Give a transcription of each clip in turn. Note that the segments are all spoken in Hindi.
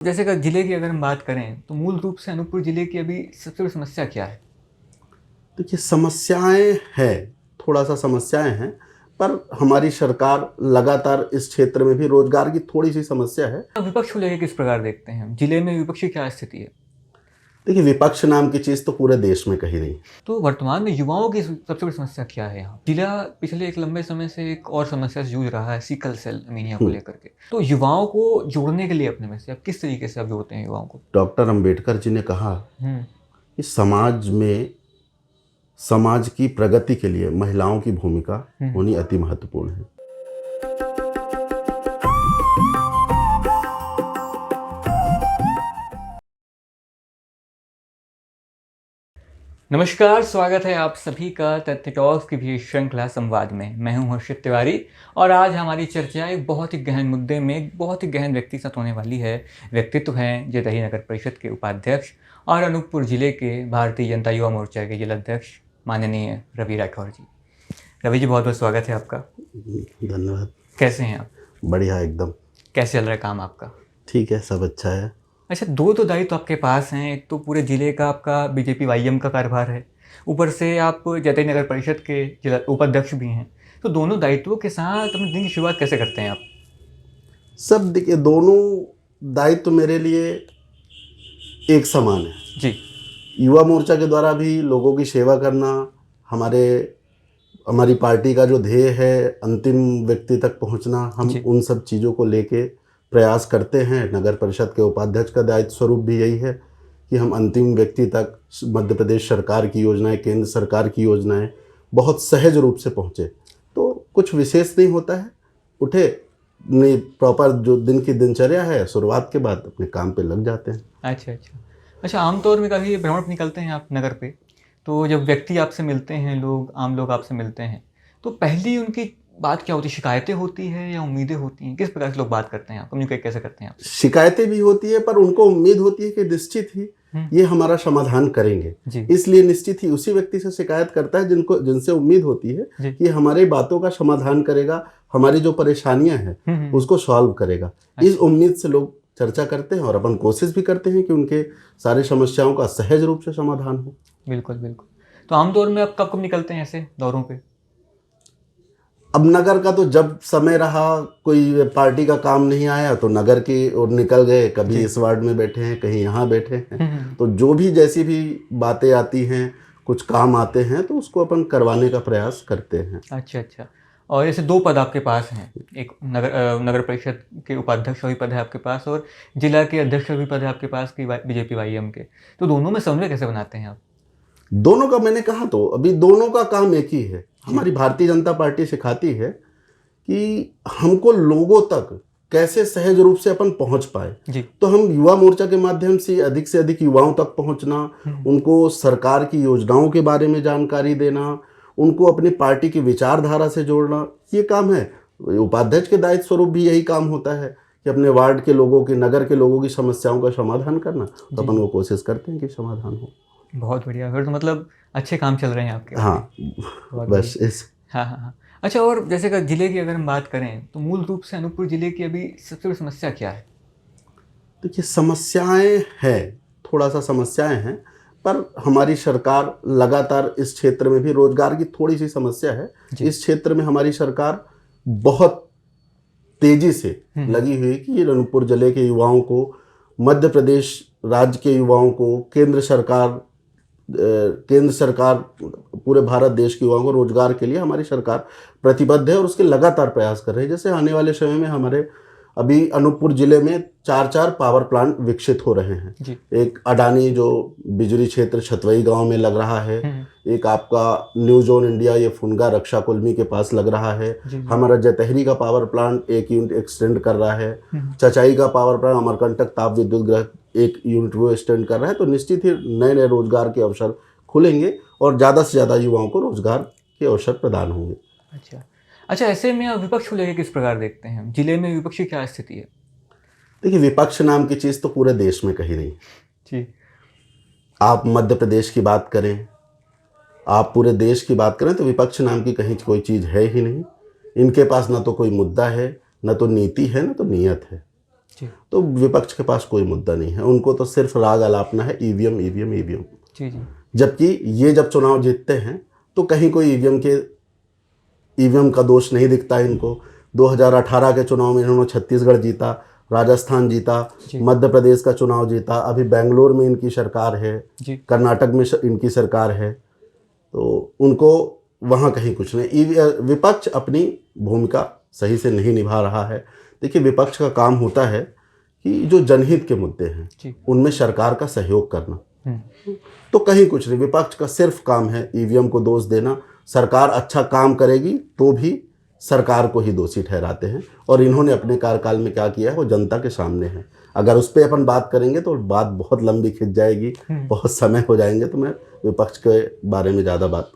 जैसे कि जिले की अगर हम बात करें तो मूल रूप से अनूपपुर जिले की अभी सबसे बड़ी समस्या क्या है? देखिए, समस्याएं हैं, थोड़ा-सा समस्याएं हैं, पर हमारी सरकार लगातार इस क्षेत्र में भी रोज़गार की थोड़ी-सी समस्या है। विपक्ष को लेकर किस प्रकार देखते हैं हम? जिले में विपक्ष की क्या स्थिति है? देखिए, विपक्ष नाम की चीज़ तो पूरे देश में कहीं नहीं। तो वर्तमान में युवाओं की सबसे बड़ी समस्या क्या है यहाँ? जिला पिछले एक लंबे समय से एक और समस्या से जूझ रहा है, सिकल सेल एनीमिया को हुँ, लेकर के। तो युवाओं को जोड़ने के लिए अपने में से आप किस तरीके से आप जोड़ते हैं युवाओं को? डॉक्टर अंबेडकर जी ने कहा हुँ, कि समाज की प्रगति के लिए महिलाओं की भूमिका हुँ। होनी अति महत्वपूर्ण है। नमस्कार, स्वागत है आप सभी का तथ्य टॉक्स की भी श्रृंखला संवाद में। मैं हूं हर्षित तिवारी और आज हमारी चर्चा एक बहुत ही गहन मुद्दे में एक बहुत ही गहन व्यक्ति के साथ होने वाली है। व्यक्तित्व हैं जयदही नगर परिषद के उपाध्यक्ष और अनूपपुर जिले के भारतीय जनता युवा मोर्चा के जिलाध्यक्ष माननीय रवि राठौर जी। रवि जी, बहुत बहुत स्वागत है आपका। धन्यवाद। कैसे हैं आप? बढ़िया एकदम। कैसे चल रहा है काम आपका? ठीक है, सब अच्छा है। अच्छा, दो तो दायित्व आपके पास हैं। एक तो पूरे जिले का आपका बीजेपी वाईएम का कार्यभार है, ऊपर से आप जयदही नगर परिषद के जिला उपाध्यक्ष भी हैं। तो दोनों दायित्वों के साथ अपने दिन की शुरुआत कैसे करते हैं आप? सब देखिए, दोनों दायित्व मेरे लिए एक समान है। जी। युवा मोर्चा के द्वारा भी लोगों की सेवा करना, हमारे हमारी पार्टी का जो ध्येय है अंतिम व्यक्ति तक पहुंचना, हम जी। उन सब चीज़ों को लेके प्रयास करते हैं। नगर परिषद के उपाध्यक्ष का दायित्व स्वरूप भी यही है कि हम अंतिम व्यक्ति तक मध्य प्रदेश सरकार की योजनाएं, केंद्र सरकार की योजनाएं बहुत सहज रूप से पहुँचे। तो कुछ विशेष नहीं होता है, उठे नहीं, प्रॉपर जो दिन की दिनचर्या है शुरुआत के बाद अपने काम पे लग जाते हैं। अच्छा, अच्छा। अच्छा, आमतौर में कभी भ्रमण पे निकलते हैं आप नगर पे, तो जब व्यक्ति आपसे मिलते हैं, लोग आम लोग आपसे मिलते हैं, तो पहली उनकी बात क्या होती है? शिकायतें होती हैं या उम्मीदें होती हैं? किस प्रकार से लोग बात करते हैं आप? कम्युनिकेट कैसे करते हैं आपसे? शिकायतें भी होती है, पर उनको उम्मीद होती है कि निश्चित ही हुँ। ये हमारा समाधान करेंगे। जी। इसलिए निश्चित ही उसी व्यक्ति से शिकायत करता है जिनसे उम्मीद होती है जी। कि हमारी बातों का समाधान करेगा, हमारी जो परेशानियां हैं उसको सॉल्व करेगा। इस उम्मीद से लोग चर्चा करते हैं और अपन कोशिश भी करते हैं कि उनके सारी समस्याओं का सहज रूप से समाधान हो। बिल्कुल, बिल्कुल। तो आमतौर में आप कब-कब निकलते हैं ऐसे दौरों पे? अब नगर का तो जब समय रहा, कोई पार्टी का काम नहीं आया तो नगर की ओर निकल गए, कभी इस वार्ड में बैठे हैं, कहीं यहाँ बैठे हैं। तो जो भी जैसी भी बातें आती हैं, कुछ काम आते हैं तो उसको अपन करवाने का प्रयास करते हैं। अच्छा, अच्छा। और ऐसे 2 पद आपके पास हैं, एक नगर परिषद के उपाध्यक्ष का भी पद है आपके पास और जिला के अध्यक्ष का भी पद है आपके पास कि बीजेपी वाईएम के। तो दोनों में समन्वय कैसे बनाते हैं आप? दोनों का मैंने कहा तो अभी दोनों का काम एक ही है। हमारी भारतीय जनता पार्टी सिखाती है कि हमको लोगों तक कैसे सहज रूप से अपन पहुंच पाए। जी। तो हम युवा मोर्चा के माध्यम से अधिक युवाओं तक पहुंचना, उनको सरकार की योजनाओं के बारे में जानकारी देना, उनको अपनी पार्टी की विचारधारा से जोड़ना, ये काम है। उपाध्यक्ष के दायित्व स्वरूप भी यही काम होता है कि अपने वार्ड के लोगों की, नगर के लोगों की समस्याओं का समाधान करना। तो अपन वो कोशिश करते हैं कि समाधान हो। बहुत बढ़िया, फिर तो मतलब अच्छे काम चल रहे हैं आपके। हाँ, बस इस हाँ, हाँ, हाँ। अच्छा, और जैसे कि जिले की अगर हम बात करें तो मूल रूप से अनूपपुर जिले की अभी सबसे बड़ी समस्या क्या है? देखिए, समस्याएं हैं, थोड़ा-सा समस्याएं हैं, पर हमारी सरकार लगातार इस क्षेत्र में भी रोज़गार की थोड़ी-सी समस्या है। इस क्षेत्र में हमारी सरकार बहुत तेज़ी से लगी हुई है कि ये अनूपपुर जिले के युवाओं को, मध्य प्रदेश राज्य के युवाओं को, केंद्र सरकार पूरे भारत देश के युवाओं को रोजगार के लिए हमारी सरकार प्रतिबद्ध है और उसके लगातार प्रयास कर रही है। जैसे आने वाले समय में हमारे अभी अनूपपुर जिले में 4 पावर प्लांट विकसित हो रहे हैं। जी। एक अडानी जो बिजली क्षेत्र छतवई गांव में लग रहा है, एक आपका न्यू जोन इंडिया ये फुनगा रक्षा कुलमी के पास लग रहा है। हमारा जयतहरी का पावर प्लांट 1 यूनिट एक्सटेंड कर रहा है। चचाई का पावर प्लांट अमरकंटक ताप विद्युत ग्रह 1 यूनिट वो एक्सटेंड कर रहा है। तो निश्चित ही नए नए रोजगार के अवसर खुलेंगे और ज़्यादा से ज़्यादा युवाओं को रोजगार के अवसर प्रदान होंगे। अच्छा। अच्छा, ऐसे में आप विपक्ष को लेकर किस प्रकार देखते हैं? जिले में विपक्ष की क्या स्थिति है? देखिए, विपक्ष नाम की चीज़ तो पूरे देश में कहीं नहीं। जी। आप मध्य प्रदेश की बात करें, आप पूरे देश की बात करें तो विपक्ष नाम की कहीं कोई चीज़ है ही नहीं। इनके पास ना तो कोई मुद्दा है, ना तो नीति है, ना तो नीयत है। जी तो विपक्ष के पास कोई मुद्दा नहीं है, उनको तो सिर्फ राग अलापना है ईवीएम ईवीएम ईवीएम। जी जी जबकि ये जब चुनाव जीतते हैं तो कहीं कोई ईवीएम का दोष नहीं दिखता इनको। 2018 के चुनाव में इन्होंने छत्तीसगढ़ जीता, राजस्थान जीता, जी मध्य प्रदेश का चुनाव जीता, अभी बेंगलोर में इनकी सरकार है, जी कर्नाटक में इनकी सरकार है, तो उनको वहाँ कहीं कुछ नहीं। विपक्ष अपनी भूमिका सही से नहीं निभा रहा है। देखिए, विपक्ष का काम होता है कि जो जनहित के मुद्दे हैं जी उनमें सरकार का सहयोग करना, हम्म, तो कहीं कुछ नहीं। विपक्ष का सिर्फ काम है ईवीएम को दोष देना। सरकार अच्छा काम करेगी तो भी सरकार को ही दोषी ठहराते हैं, और इन्होंने अपने कार्यकाल में क्या किया है वो जनता के सामने है। अगर उस पर अपन बात करेंगे तो बात बहुत लंबी खिंच जाएगी, बहुत समय हो जाएंगे, तो मैं विपक्ष के बारे में ज़्यादा बात।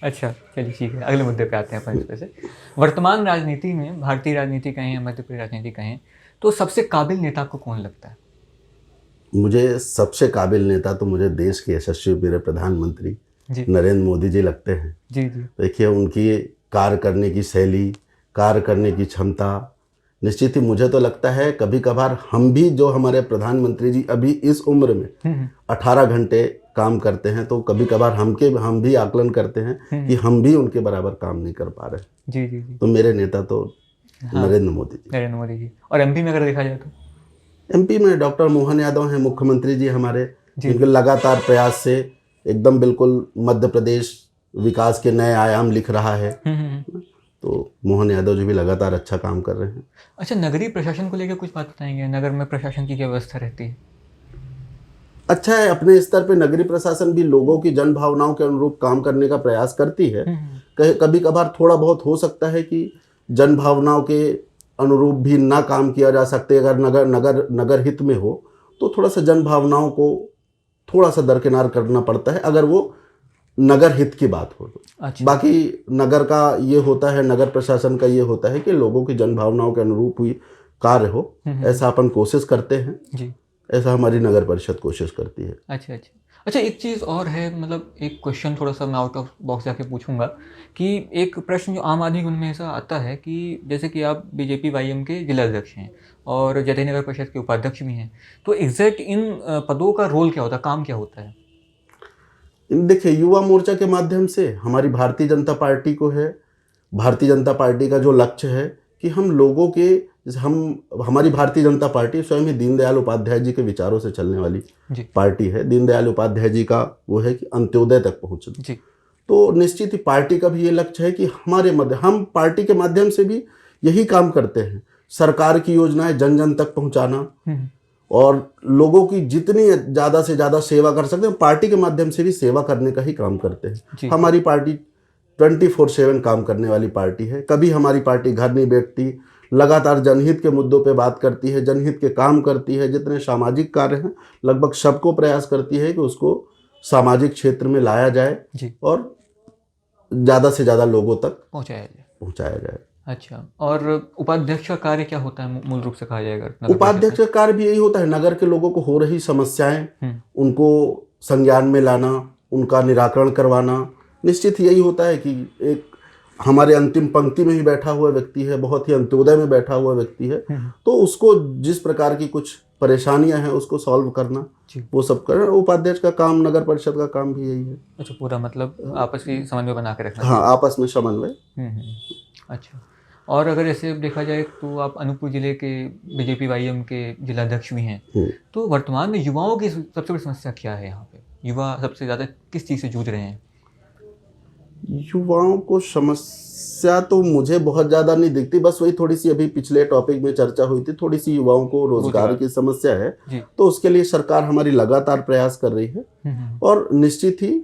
अच्छा चलिए ठीक है, अगले मुद्दे पे आते हैं अपन इस पे से। वर्तमान राजनीति में, भारतीय राजनीति कहें या मध्य प्रदेश राजनीति कहें, तो सबसे काबिल नेता आपको कौन लगता है? मुझे सबसे काबिल नेता तो मुझे देश के यशस्वी मेरे प्रधानमंत्री जी नरेंद्र मोदी जी लगते हैं। जी जी देखिए, उनकी कार्य करने की शैली, कार्य करने की क्षमता, निश्चित ही मुझे तो लगता है कभी कभार हम भी, जो हमारे प्रधानमंत्री जी अभी इस उम्र में 18 घंटे काम करते हैं, तो कभी कभार हम भी आकलन करते हैं कि हम भी उनके बराबर काम नहीं कर पा रहे। जी जी जी तो मेरे नेता तो हाँ, नरेंद्र मोदी जी। नरेंद्र मोदी जी। और एमपी में अगर देखा जाए तो एमपी में डॉक्टर मोहन यादव हैं मुख्यमंत्री जी हमारे, जी। जिनके लगातार प्रयास से एकदम बिल्कुल मध्य प्रदेश विकास के नए आयाम लिख रहा है। तो मोहन यादव जी भी लगातार अच्छा काम कर रहे हैं। अच्छा, नगरीय प्रशासन को लेकर कुछ बात बताएंगे? नगर में प्रशासन की क्या व्यवस्था रहती है? अच्छा है, अपने स्तर पे नगरीय प्रशासन भी लोगों की जन भावनाओं के अनुरूप काम करने का प्रयास करती है। कभी कभार थोड़ा बहुत हो सकता है कि जन भावनाओं के अनुरूप भी ना काम किया जा सकते। अगर नगर हित में हो तो थोड़ा सा जन भावनाओं को थोड़ा सा दरकिनार करना पड़ता है, अगर वो नगर हित की बात हो तो। अच्छा। बाकी नगर का ये होता है, नगर प्रशासन का ये होता है कि लोगों की जन भावनाओं के अनुरूप ही कार्य हो, ऐसा अपन कोशिश करते हैं जी। ऐसा हमारी नगर परिषद कोशिश करती है। अच्छा अच्छा अच्छा, एक चीज़ और है, मतलब एक क्वेश्चन थोड़ा सा मैं आउट ऑफ बॉक्स जाके पूछूंगा कि एक प्रश्न जो आम आदमी के मन में ऐसा आता है कि जैसे कि आप बीजेपी वाईएम के जिला अध्यक्ष हैं और जयदेव नगर परिषद के उपाध्यक्ष भी हैं, तो एग्जैक्ट इन पदों का रोल क्या होता है, काम क्या होता है? देखिए, युवा मोर्चा के माध्यम से हमारी भारतीय जनता पार्टी को है, भारतीय जनता पार्टी का जो लक्ष्य है कि हम लोगों के, जैसे हमारी भारतीय जनता पार्टी स्वयं ही दीनदयाल उपाध्याय जी के विचारों से चलने वाली पार्टी है। दीनदयाल उपाध्याय जी का वो है कि अंत्योदय तक पहुँचना। जी। तो निश्चित ही पार्टी का भी ये लक्ष्य है कि हम पार्टी के माध्यम से भी यही काम करते हैं, सरकार की योजनाएं जन जन तक पहुँचाना और लोगों की जितनी ज़्यादा से ज़्यादा सेवा कर सकते हैं, पार्टी के माध्यम से भी सेवा करने का ही काम करते हैं। हमारी पार्टी 24/7 काम करने वाली पार्टी है। कभी हमारी पार्टी घर नहीं बैठती, लगातार जनहित के मुद्दों पे बात करती है, जनहित के काम करती है। जितने सामाजिक कार्य हैं लगभग सबको प्रयास करती है कि उसको सामाजिक क्षेत्र में लाया जाए और ज़्यादा से ज़्यादा लोगों तक पहुँचाया जाए। अच्छा, और उपाध्यक्ष का कार्य क्या होता है मूल रूप से कहा जाएगा? उपाध्यक्ष का कार्य भी यही होता है, नगर के लोगों को हो रही समस्याएं उनको संज्ञान में लाना, उनका निराकरण करवाना। निश्चित यही होता है कि एक हमारे अंतिम पंक्ति में ही बैठा हुआ व्यक्ति है, बहुत ही अंत्योदय में बैठा हुआ व्यक्ति है, तो उसको जिस प्रकार की कुछ परेशानियां हैं उसको सॉल्व करना, वो सब करना उपाध्यक्ष का काम, नगर परिषद का काम भी यही है। अच्छा, पूरा मतलब आपस की समन्वय बना के रखना। हाँ, आपस में समन्वय। अच्छा, और अगर ऐसे देखा जाए तो आप अनूपपुर जिले के बीजेपी वाईएम के जिलाध्यक्ष भी हैं, तो वर्तमान में युवाओं की सबसे बड़ी समस्या क्या है? यहाँ पे युवा सबसे ज़्यादा किस चीज़ से जूझ रहे हैं? युवाओं को समस्या तो मुझे बहुत ज़्यादा नहीं दिखती, बस वही थोड़ी सी अभी पिछले टॉपिक में चर्चा हुई थी, थोड़ी सी युवाओं को रोजगार की समस्या है। तो उसके लिए सरकार हमारी लगातार प्रयास कर रही है और निश्चित ही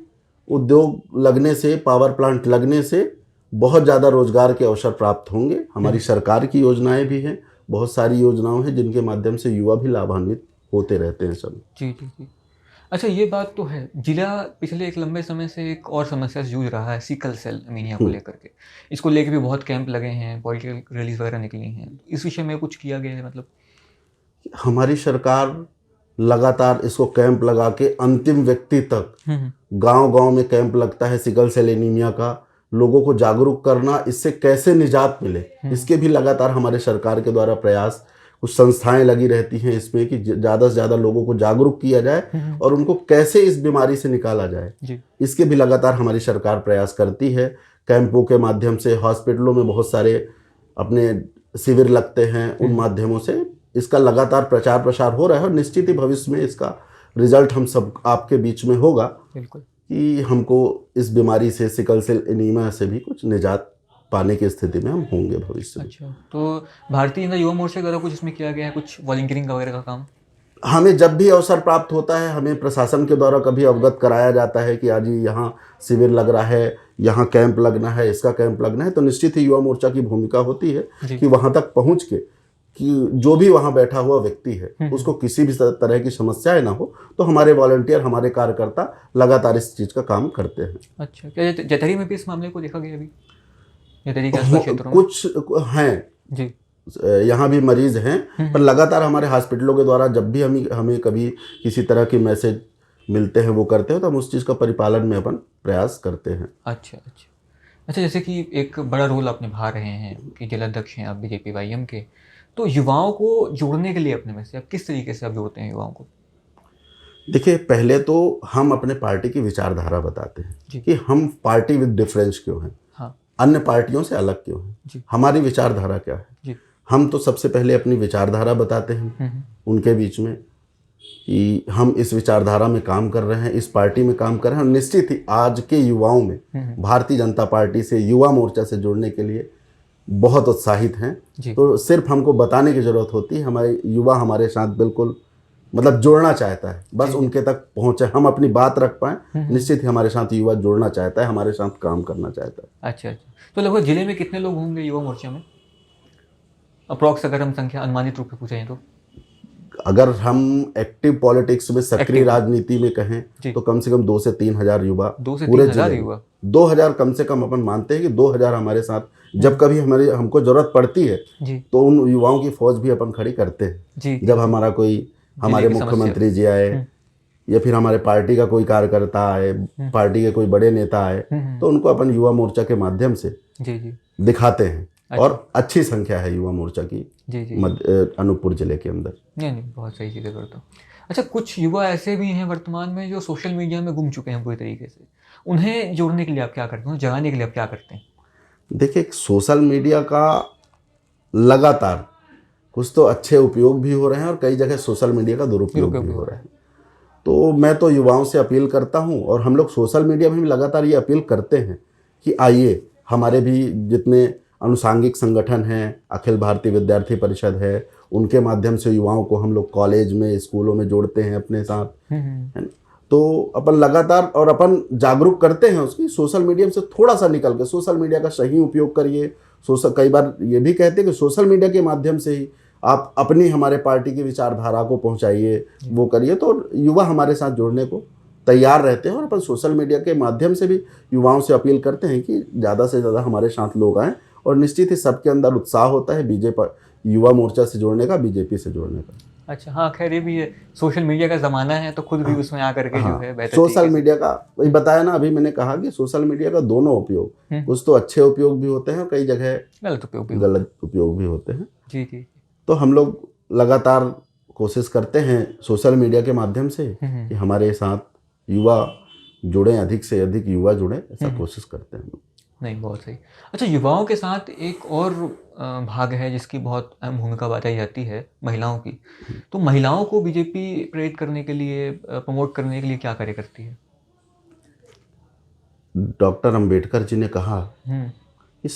उद्योग लगने से, पावर प्लांट लगने से बहुत ज़्यादा रोजगार के अवसर प्राप्त होंगे। हमारी सरकार की योजनाएं भी हैं, बहुत सारी योजनाएं हैं जिनके माध्यम से युवा भी लाभान्वित होते रहते हैं सब। जी जी जी। अच्छा, ये बात तो है, जिला पिछले एक लंबे समय से एक और समस्या से जूझ रहा है, सिकल सेल एनीमिया को लेकर के। इसको लेकर भी बहुत कैंप लगे हैं, पॉलिटिकल रैलीज वगैरह निकली हैं। इस विषय में कुछ किया गया है? मतलब हमारी सरकार लगातार इसको कैंप लगा के अंतिम व्यक्ति तक, गांव-गांव में कैंप लगता है सिकल सेल एनीमिया का, लोगों को जागरूक करना, इससे कैसे निजात मिले, इसके भी लगातार हमारे सरकार के द्वारा प्रयास, कुछ संस्थाएं लगी रहती हैं इसमें कि ज़्यादा से ज़्यादा लोगों को जागरूक किया जाए और उनको कैसे इस बीमारी से निकाला जाए, इसके भी लगातार हमारी सरकार प्रयास करती है। कैंपों के माध्यम से, हॉस्पिटलों में बहुत सारे अपने शिविर लगते हैं, उन माध्यमों से इसका लगातार प्रचार प्रसार हो रहा है और निश्चित ही भविष्य में इसका रिजल्ट हम सब आपके बीच में होगा कि हमको इस बीमारी से, सिकल सेल एनीमिया से भी कुछ निजात पाने की स्थिति में हम होंगे भविष्य में। अच्छा, तो भारतीय जनता युवा मोर्चा द्वारा कुछ इसमें किया गया है, कुछ वॉलंटियरिंग वगैरह का काम? हमें जब भी अवसर प्राप्त होता है, हमें प्रशासन के द्वारा कभी अवगत कराया जाता है कि आज यहाँ शिविर लग रहा है, यहाँ कैंप लगना है, इसका कैंप लगना है, तो निश्चित ही युवा मोर्चा की भूमिका होती है कि वहाँ तक पहुँच के कि जो भी वहाँ बैठा हुआ व्यक्ति है उसको किसी भी तरह की समस्याएं ना हो, तो हमारे वॉलंटियर, हमारे कार्यकर्ता लगातार इस चीज़ का काम करते हैं। अच्छा, क्या जतहरी में भी इस मामले को देखा गया अभी? जतहरी के आसपास क्षेत्रों में कुछ हैं जी, यहाँ भी मरीज हैं, पर लगातार हमारे हॉस्पिटलों के द्वारा जब भी हमें कभी किसी तरह के मैसेज मिलते हैं, वो करते हैं, तो हम उस चीज़ का परिपालन में अपन प्रयास करते हैं। अच्छा, जैसे कि एक बड़ा रोल आप निभा रहे हैं कि जिलाध्यक्ष हैं आप बीजेपी वाईएम के, तो युवाओं को जोड़ने के लिए अपने में से आप किस तरीके से आप जोड़ते हैं युवाओं को? देखिए, पहले तो हम अपने पार्टी की विचारधारा बताते हैं कि हम पार्टी विद डिफरेंस क्यों हैं, अन्य पार्टियों से अलग क्यों हैं, हमारी विचारधारा क्या है। हम तो सबसे पहले अपनी विचारधारा बताते हैं उनके बीच में कि हम इस विचारधारा में काम कर रहे हैं, इस पार्टी में काम कर रहे हैं, और निश्चित ही आज के युवाओं में भारतीय जनता पार्टी से, युवा मोर्चा से जुड़ने के लिए बहुत उत्साहित हैं। तो सिर्फ हमको बताने की ज़रूरत होती है, हमारे युवा हमारे साथ बिल्कुल मतलब जुड़ना चाहता है, बस उनके तक पहुँचे, हम अपनी बात रख पाएँ। निश्चित ही हमारे साथ युवा जुड़ना चाहता है, हमारे साथ काम करना चाहता है। अच्छा, तो लगभग जिले में कितने लोग होंगे युवा मोर्चा में अप्रॉक्स, अगर हम संख्या अनुमानित रूप से पूछें तो? अगर हम एक्टिव पॉलिटिक्स में, सक्रिय राजनीति में कहें तो कम से कम 2 से 3 हजार युवा, 2 से 3 हजार युवा, 2000 कम से कम अपन मानते हैं कि 2000 हमारे साथ जब कभी हमको जरूरत पड़ती है तो उन युवाओं की फौज भी अपन खड़ी करते हैं। जब हमारा कोई, हमारे मुख्यमंत्री जी आए या फिर हमारे पार्टी का कोई कार्यकर्ता आए, पार्टी के कोई बड़े नेता आए, तो उनको अपन युवा मोर्चा के माध्यम से दिखाते हैं। और अच्छी संख्या है युवा मोर्चा की अनूपपुर जिले के अंदर। नहीं, बहुत सही चीज़ें करता हूँ। अच्छा, कुछ युवा ऐसे भी हैं वर्तमान में जो सोशल मीडिया में गुम चुके हैं पूरी तरीके से, उन्हें जोड़ने के लिए आप क्या करते हैं, जगाने के लिए आप क्या करते हैं? देखिए, सोशल मीडिया का लगातार कुछ तो अच्छे उपयोग भी हो रहे हैं और कई जगह सोशल मीडिया का दुरुपयोग भी हो रहा है। तो मैं तो युवाओं से अपील करता हूँ, और हम लोग सोशल मीडिया में भी लगातार ये अपील करते हैं कि आइए, हमारे भी जितने अनुसांगिक संगठन हैं, अखिल भारतीय विद्यार्थी परिषद है, उनके माध्यम से युवाओं को हम लोग कॉलेज में, स्कूलों में जोड़ते हैं अपने साथ, है ना। तो अपन लगातार और अपन जागरूक करते हैं उसकी, सोशल मीडिया से थोड़ा सा निकल के सोशल मीडिया का सही उपयोग करिए। कई बार ये भी कहते हैं कि सोशल मीडिया के माध्यम से ही आप अपनी, हमारे पार्टी की विचारधारा को पहुंचाइए, वो करिए, तो युवा हमारे साथ जुड़ने को तैयार रहते हैं। और अपन सोशल मीडिया के माध्यम से भी युवाओं से अपील करते हैं कि ज़्यादा से ज़्यादा हमारे साथ लोग आएँ, और निश्चित ही सबके अंदर उत्साह होता है बीजेपी, युवा मोर्चा से जोड़ने का, बीजेपी से जोड़ने का। अच्छा, हाँ, खैर ये भी है, सोशल मीडिया का ज़माना है, तो खुद भी उसमें आकर के जो है बेहतर सोशल मीडिया का, वही बताया ना अभी मैंने कहा कि सोशल मीडिया का दोनों उपयोग, कुछ तो अच्छे उपयोग भी होते हैं और कई जगह गलत उपयोग भी होते हैं। जी। तो हम लोग लगातार कोशिश करते हैं सोशल मीडिया के माध्यम से कि हमारे साथ युवा जुड़ें, अधिक से अधिक युवा जुड़ें, ऐसा कोशिश करते हैं। नहीं, बहुत सही। अच्छा, युवाओं के साथ एक और भाग है जिसकी बहुत अहम भूमिका बताई जाती है, महिलाओं की। तो महिलाओं को बीजेपी प्रेरित करने के लिए, प्रमोट करने के लिए क्या कार्य करती है? डॉक्टर अंबेडकर जी ने कहा कि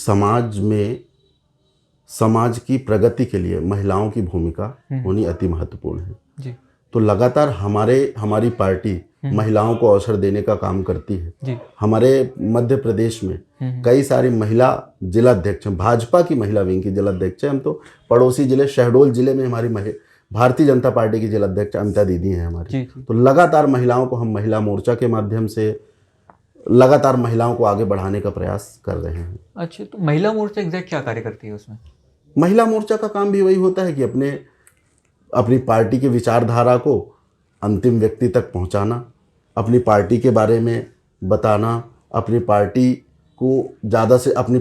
समाज की प्रगति के लिए महिलाओं की भूमिका होनी अति महत्वपूर्ण है जी। तो लगातार हमारी पार्टी महिलाओं को अवसर देने का काम करती है जी। हमारे मध्य प्रदेश में कई सारी महिला जिलाध्यक्ष, भाजपा की महिला विंग की जिलाध्यक्ष, हम तो पड़ोसी जिले शहडोल जिले में हमारी भारतीय जनता पार्टी की जिलाध्यक्ष अमिता दीदी हैं हमारी जी। तो लगातार महिलाओं को हम महिला मोर्चा के माध्यम से लगातार महिलाओं को आगे बढ़ाने का प्रयास कर रहे हैं। अच्छा, तो महिला मोर्चा एग्जैक्ट क्या कार्य करती है उसमें? महिला मोर्चा का काम भी वही होता है कि अपनी पार्टी की विचारधारा को अंतिम व्यक्ति तक पहुंचाना, अपनी पार्टी के बारे में बताना, अपनी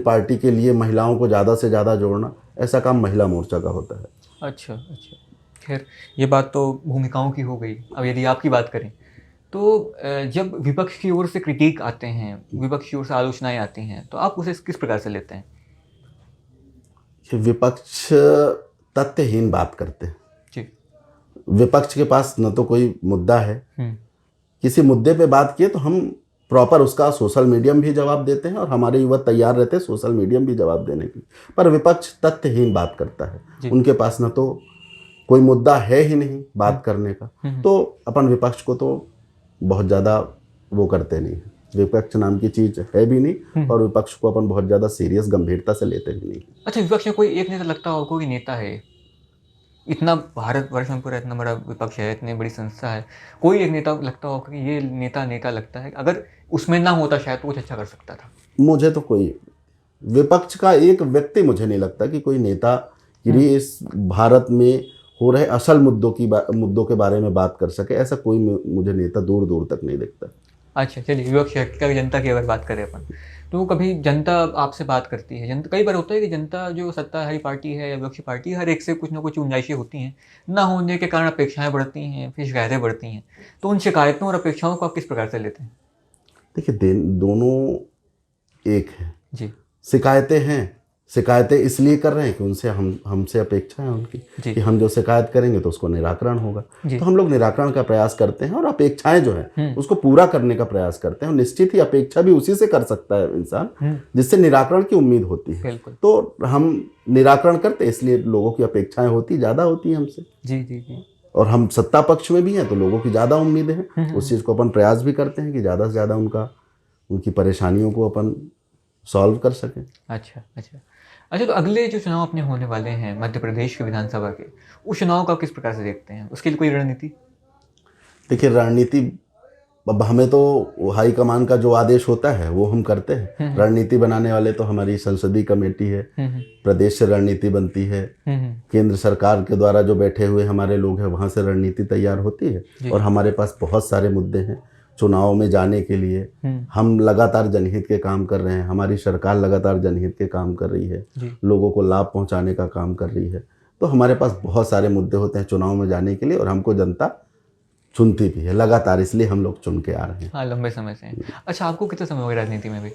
पार्टी के लिए महिलाओं को ज़्यादा से ज़्यादा जोड़ना, ऐसा काम महिला मोर्चा का होता है। अच्छा अच्छा। खैर, ये बात तो भूमिकाओं की हो गई। अब यदि आपकी बात करें तो जब विपक्ष की ओर से क्रिटिक आते हैं, विपक्ष की ओर से आलोचनाएं आती हैं, तो आप उसे किस प्रकार से लेते हैं? कि विपक्ष तथ्यहीन बात करते हैं। जी। विपक्ष के पास न तो कोई मुद्दा है, हम्म। किसी मुद्दे पे बात किए तो हम प्रॉपर उसका सोशल मीडियम भी जवाब देते हैं और हमारे युवा तैयार रहते हैं सोशल मीडियम भी जवाब देने के लिए। पर विपक्ष तथ्यहीन बात करता है, जी। उनके पास न तो कोई मुद्दा है ही नहीं बात करने का, तो अपन विपक्ष को तो बहुत ज़्यादा वो करते नहीं है। विपक्ष नाम की चीज़ है भी नहीं और विपक्ष को अपन बहुत ज़्यादा सीरियस गंभीरता से लेते भी नहीं। अच्छा, विपक्ष में कोई एक नेता लगता हो, कोई नेता है, इतना भारतवर्ष में पूरा इतना बड़ा विपक्ष है, इतनी बड़ी संस्था है, कोई एक नेता लगता हो कि ये नेता लगता है, अगर उसमें ना होता शायद तो कुछ अच्छा कर सकता था? मुझे तो कोई विपक्ष का एक व्यक्ति मुझे नहीं लगता कि कोई नेता गिरी इस भारत में हो रहे असल मुद्दों के बारे में बात कर सके, ऐसा कोई मुझे नेता दूर दूर तक नहीं दिखता। अच्छा, चलिए विपक्ष का जनता की अगर बात करें अपन, तो कभी जनता आपसे बात करती है, जनता कई बार होता है कि जनता जो सत्ताधारी पार्टी है या विपक्षी पार्टी है, हर एक से कुछ ना कुछ गुंजाइशें होती हैं, ना होने के कारण अपेक्षाएं बढ़ती हैं, फिर शिकायतें बढ़ती हैं, तो उन शिकायतों और अपेक्षाओं को आप किस प्रकार से लेते हैं? देखिए दोनों एक है। जी। शिकायतें इसलिए कर रहे हैं कि उनसे हमसे अपेक्षा है उनकी कि हम जो शिकायत करेंगे तो उसको निराकरण होगा, तो हम लोग निराकरण का प्रयास करते हैं और अपेक्षाएं जो है उसको पूरा करने का प्रयास करते हैं। और निश्चित ही अपेक्षा भी उसी से कर सकता है इंसान जिससे निराकरण की उम्मीद होती है, तो हम निराकरण करते इसलिए लोगों की अपेक्षाएं ज़्यादा होती है हमसे। जी जी जी। और हम सत्ता पक्ष में भी हैं तो लोगों की ज़्यादा उम्मीदें हैं, उस चीज़ को अपन प्रयास भी करते हैं कि ज़्यादा से ज़्यादा उनकी परेशानियों को अपन सॉल्व कर सकें। अच्छा अच्छा अच्छा। तो अगले जो चुनाव अपने होने वाले हैं मध्य प्रदेश के विधानसभा के, उस चुनाव का किस प्रकार से देखते हैं, उसके लिए कोई रणनीति? देखिए रणनीति अब हमें तो हाई कमान का जो आदेश होता है वो हम करते हैं। रणनीति बनाने वाले तो हमारी संसदीय कमेटी है, प्रदेश से रणनीति बनती है, केंद्र सरकार के द्वारा जो बैठे हुए हमारे लोग हैं वहाँ से रणनीति तैयार होती है और हमारे पास बहुत सारे मुद्दे हैं चुनाव में जाने के लिए। हम लगातार जनहित के काम कर रहे हैं, हमारी सरकार लगातार जनहित के काम कर रही है, लोगों को लाभ पहुंचाने का काम कर रही है, तो हमारे पास बहुत सारे मुद्दे होते हैं चुनाव में जाने के लिए और हमको जनता चुनती भी है लगातार, इसलिए हम लोग चुन के आ रहे हैं। हाँ, लंबे समय से। अच्छा, आपको कितना समय हो गया राजनीति में भी?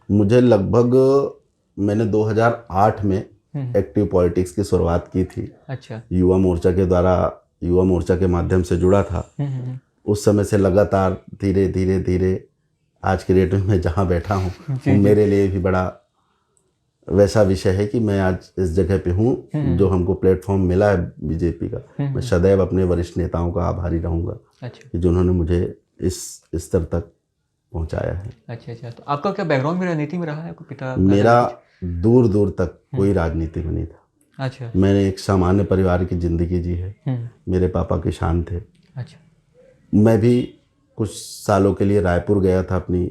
मुझे लगभग मैंने 2008 में एक्टिव पॉलिटिक्स की शुरुआत की थी। अच्छा। युवा मोर्चा के माध्यम से जुड़ा था। उस समय से लगातार धीरे धीरे आज के डेट में मैं जहाँ बैठा हूँ वो मेरे लिए भी बड़ा वैसा विषय है कि मैं आज इस जगह पे हूँ जो हमको प्लेटफॉर्म मिला है बीजेपी का। मैं सदैव अपने वरिष्ठ नेताओं का आभारी रहूँगा कि जिन्होंने मुझे इस स्तर तक पहुँचाया है। अच्छा अच्छा। तो आपका क्या बैकग्राउंड में राजनीति में रहा है? पिता? मेरा दूर दूर तक कोई राजनीति में नहीं था। अच्छा। मैंने एक सामान्य परिवार की जिंदगी जी है। मेरे पापा किसान थे। अच्छा। मैं भी कुछ सालों के लिए रायपुर गया था अपनी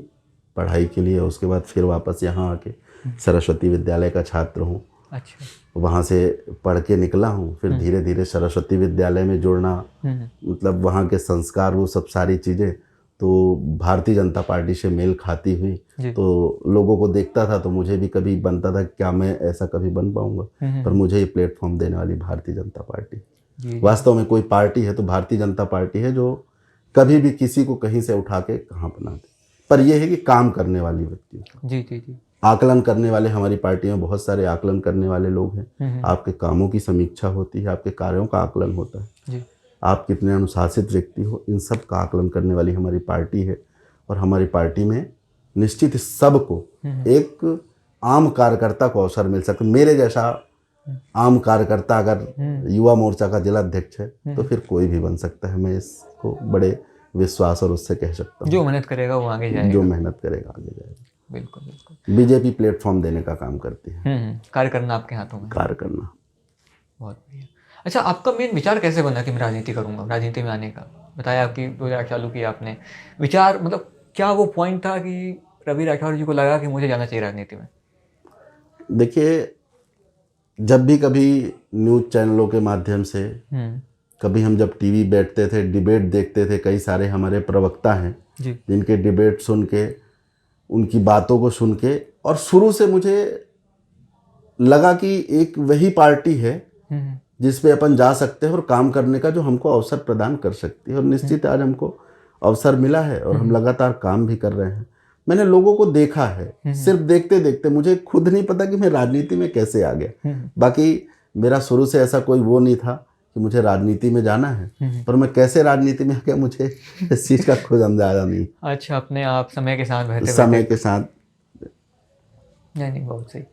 पढ़ाई के लिए, उसके बाद फिर वापस यहाँ आके सरस्वती विद्यालय का छात्र हूँ। अच्छा। वहाँ से पढ़ के निकला हूँ, फिर धीरे धीरे सरस्वती विद्यालय में जुड़ना, मतलब वहाँ के संस्कार वो सब सारी चीज़ें तो भारतीय जनता पार्टी से मेल खाती हुई, तो लोगों को देखता था तो मुझे भी कभी बनता था क्या मैं ऐसा कभी बन पाऊँगा, पर मुझे ये प्लेटफॉर्म देने वाली भारतीय जनता पार्टी। वास्तव में कोई पार्टी है तो भारतीय जनता पार्टी है जो कभी भी किसी को कहीं से उठा के कहाँ बना दे, पर यह है कि काम करने वाली व्यक्ति। जी जी जी। आकलन करने वाले हमारी पार्टी में बहुत सारे आकलन करने वाले लोग हैं। आपके कामों की समीक्षा होती है, आपके कार्यों का आकलन होता है जी। आप कितने अनुशासित व्यक्ति हो, इन सब का आकलन करने वाली हमारी पार्टी है। और हमारी पार्टी में निश्चित सबको एक आम कार्यकर्ता को अवसर मिल सकता। मेरे जैसा आम कार्यकर्ता अगर युवा मोर्चा का जिला अध्यक्ष है तो फिर कोई भी बन सकता है। मैं इसको बड़े विश्वास और उससे कह सकता हूँ, जो मेहनत करेगा वो आगे जाएगा। जो मेहनत करेगा आगे जाएगा। बिल्कुल बिल्कुल। बीजेपी प्लेटफॉर्म देने का काम करती है। कार्य करना आपके हाथों में। कार्य करना। बहुत बढ़िया। अच्छा, आपका मेन विचार कैसे बना कि मैं राजनीति करूँगा, राजनीति में आने का? बताया आपकी 2008 चालू किया आपने। विचार मतलब क्या वो पॉइंट था कि रवि राठौर जी को लगा कि मुझे जाना चाहिए राजनीति में? देखिए, जब भी कभी न्यूज़ चैनलों के माध्यम से, कभी हम जब टीवी बैठते थे डिबेट देखते थे, कई सारे हमारे प्रवक्ता हैं जिनके डिबेट सुन के, उनकी बातों को सुन के, और शुरू से मुझे लगा कि एक वही पार्टी है जिस पे अपन जा सकते हैं और काम करने का जो हमको अवसर प्रदान कर सकती है। और निश्चित आज हमको अवसर मिला है और हम लगातार काम भी कर रहे हैं। मैंने लोगों को देखा है, सिर्फ देखते देखते मुझे खुद नहीं पता कि मैं राजनीति में कैसे आ गया। बाकी मेरा शुरू से ऐसा कोई वो नहीं था कि मुझे राजनीति में जाना है, पर मैं कैसे राजनीति में आ गया मुझे इस चीज़ का खुद अंदाजा नहीं। अच्छा, अपने आप समय के साथ बहते समय के साथ। नहीं, बहुत सही।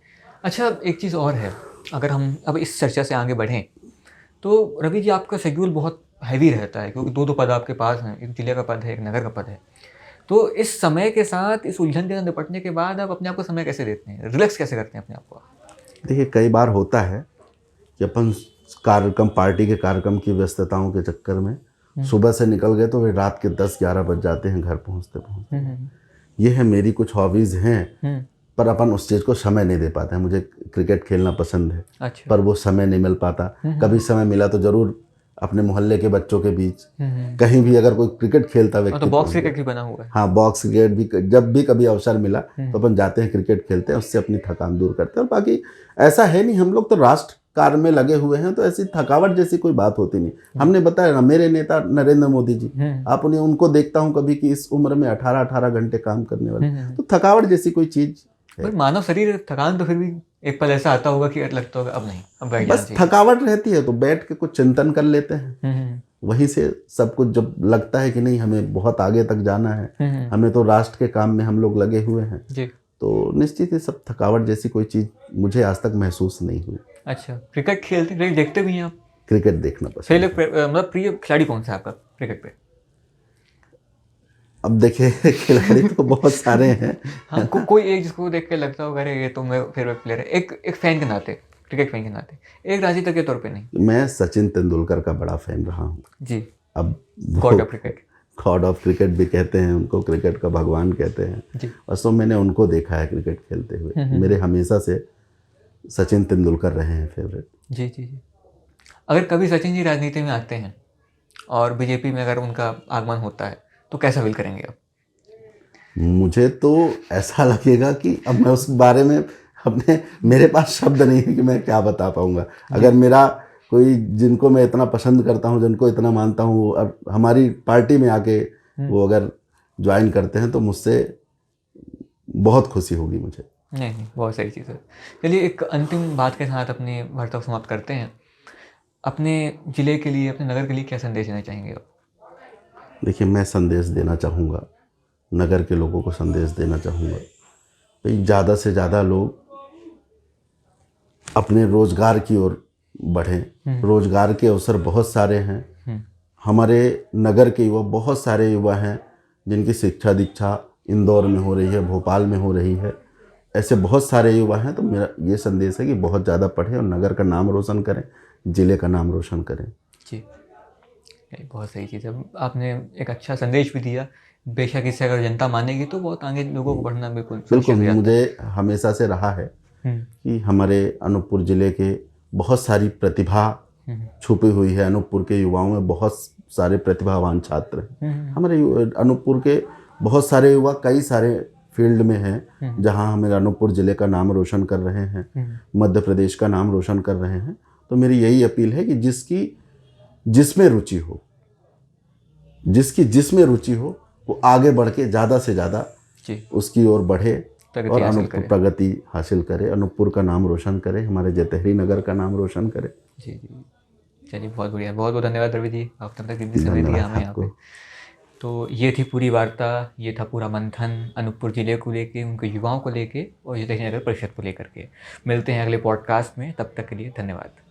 अच्छा, एक चीज़ और है, अगर हम अब इस चर्चा से आगे बढ़ें तो रवि जी, आपका शेड्यूल बहुत हैवी रहता है क्योंकि दो पद आपके पास हैं, एक जिले का पद है, एक नगर का पद है। तो इस समय के साथ, इस उलझन के साथ निपटने के बाद आप अपने आप को समय कैसे देते हैं, रिलैक्स कैसे करते हैं अपने आप को? देखिए, कई बार होता है कि अपन कार्यक्रम, पार्टी के कार्यक्रम की व्यस्तताओं के चक्कर में सुबह से निकल गए तो वे रात के 10-11 बज जाते हैं घर पहुंचते पहुंचते। ये है मेरी कुछ हॉबीज़ हैं, पर अपन उस चीज़ को समय नहीं दे पाते हैं। मुझे क्रिकेट खेलना पसंद है। अच्छा। पर वो समय नहीं मिल पाता। कभी समय मिला तो ज़रूर अपने मोहल्ले के बच्चों के बीच कहीं भी अगर कोई क्रिकेट खेलता व्यक्ति, तो बॉक्स क्रिकेट भी बना हुआ है। हाँ, बॉक्स क्रिकेट भी जब भी कभी अवसर मिला तो अपन जाते हैं, क्रिकेट खेलते हैं, उससे अपनी थकान दूर करते हैं। और बाकी ऐसा है नहीं, हम लोग तो राष्ट्र कार्य में लगे हुए हैं, तो ऐसी थकावट जैसी कोई बात होती नहीं। हमने बताया ना, मेरे नेता नरेंद्र मोदी जी, आप उनको देखता हूँ कभी कि इस उम्र में 18-18 घंटे काम करने वाले, तो थकावट जैसी कोई चीज़। मानव शरीर थकान तो फिर भी एक पल ऐसा आता होगा कि लगता होगा अब नहीं, अब बैठ बस थकावट रहती है तो बैठ के कुछ चिंतन कर लेते हैं। वहीं से सब कुछ जब लगता है कि नहीं हमें बहुत आगे तक जाना है, हमें तो राष्ट्र के काम में हम लोग लगे हुए हैं जी, तो निश्चित ही सब थकावट जैसी कोई चीज़ मुझे आज तक महसूस नहीं हुई। अच्छा, क्रिकेट खेलते, क्रिकेट देखते भी हैं आप? क्रिकेट देखना पसंद। मतलब प्रिय खिलाड़ी कौन सा है आपका क्रिकेट पे? अब देखिए, खिलाड़ी तो बहुत सारे हैं। हाँ, कोई एक जिसको देख के लगता होगा अरे ये तो मेरा फेवरेट प्लेयर है, एक फैन के नाते, क्रिकेट फैन के नाते, एक राजनीतिक के तौर पे नहीं। मैं सचिन तेंदुलकर का बड़ा फैन रहा हूँ जी। अब God of cricket, God of cricket भी कहते हैं उनको, क्रिकेट का भगवान कहते हैं जी। वास्तव में मैंने उनको देखा है क्रिकेट खेलते हुए। मेरे हमेशा से सचिन तेंदुलकर रहे हैं फेवरेट। जी जी जी। अगर कभी सचिन जी राजनीति में आते हैं और बीजेपी में अगर उनका आगमन होता है तो कैसा फील करेंगे आप? मुझे तो ऐसा लगेगा कि अब मैं उस बारे में मेरे पास शब्द नहीं है कि मैं क्या बता पाऊंगा। अगर मेरा कोई, जिनको मैं इतना पसंद करता हूँ, जिनको इतना मानता हूँ, अब हमारी पार्टी में आके वो अगर ज्वाइन करते हैं तो मुझसे बहुत खुशी होगी मुझे। नहीं, बहुत सही चीज़ है। चलिए, एक अंतिम बात के साथ अपनी वार्ता को समाप्त करते हैं। अपने ज़िले के लिए, अपने नगर के लिए क्या संदेश देना चाहेंगे आप? देखिए, मैं संदेश देना चाहूँगा, नगर के लोगों को संदेश देना चाहूँगा भाई, ज़्यादा से ज़्यादा लोग अपने रोज़गार की ओर बढ़ें। रोज़गार के अवसर बहुत सारे हैं। हमारे नगर के युवा, बहुत सारे युवा हैं जिनकी शिक्षा दीक्षा इंदौर में हो रही है, भोपाल में हो रही है। ऐसे बहुत सारे युवा हैं। तो मेरा ये संदेश है कि बहुत ज़्यादा पढ़ें और नगर का नाम रोशन करें, ज़िले का नाम रोशन करें जी। बहुत सही चीज़ है, आपने एक अच्छा संदेश भी दिया। बेशक इससे अगर जनता मानेगी तो बहुत आगे लोगों को बढ़ना बिल्कुल। मुझे हमेशा से रहा है कि हमारे अनूपपुर ज़िले के बहुत सारी प्रतिभा छुपी हुई है। अनूपपुर के युवाओं में बहुत सारे प्रतिभावान छात्र हैं। हमारे अनूपपुर के बहुत सारे युवा कई सारे फील्ड में हैं जहां हमारे अनूपपुर ज़िले का नाम रोशन कर रहे हैं, मध्य प्रदेश का नाम रोशन कर रहे हैं। तो मेरी यही अपील है कि जिसमें रुचि हो, जिसमें रुचि हो, वो आगे बढ़ के ज़्यादा से ज़्यादा उसकी ओर बढ़े और अनूपपुर प्रगति हासिल करे, अनूपपुर का नाम रोशन करे, हमारे जैतहरी नगर का नाम रोशन करे। जी जी, चलिए, बहुत बढ़िया, बहुत बहुत धन्यवाद रवि जी, आपने कितनी समय दिया हमें यहाँ पे। तो ये थी पूरी वार्ता, ये था पूरा मंथन अनूपपुर ज़िले को लेके, उनके युवाओं को लेके और जैतहरी नगर परिषद को लेकर के। मिलते हैं अगले पॉडकास्ट में, तब तक के लिए धन्यवाद।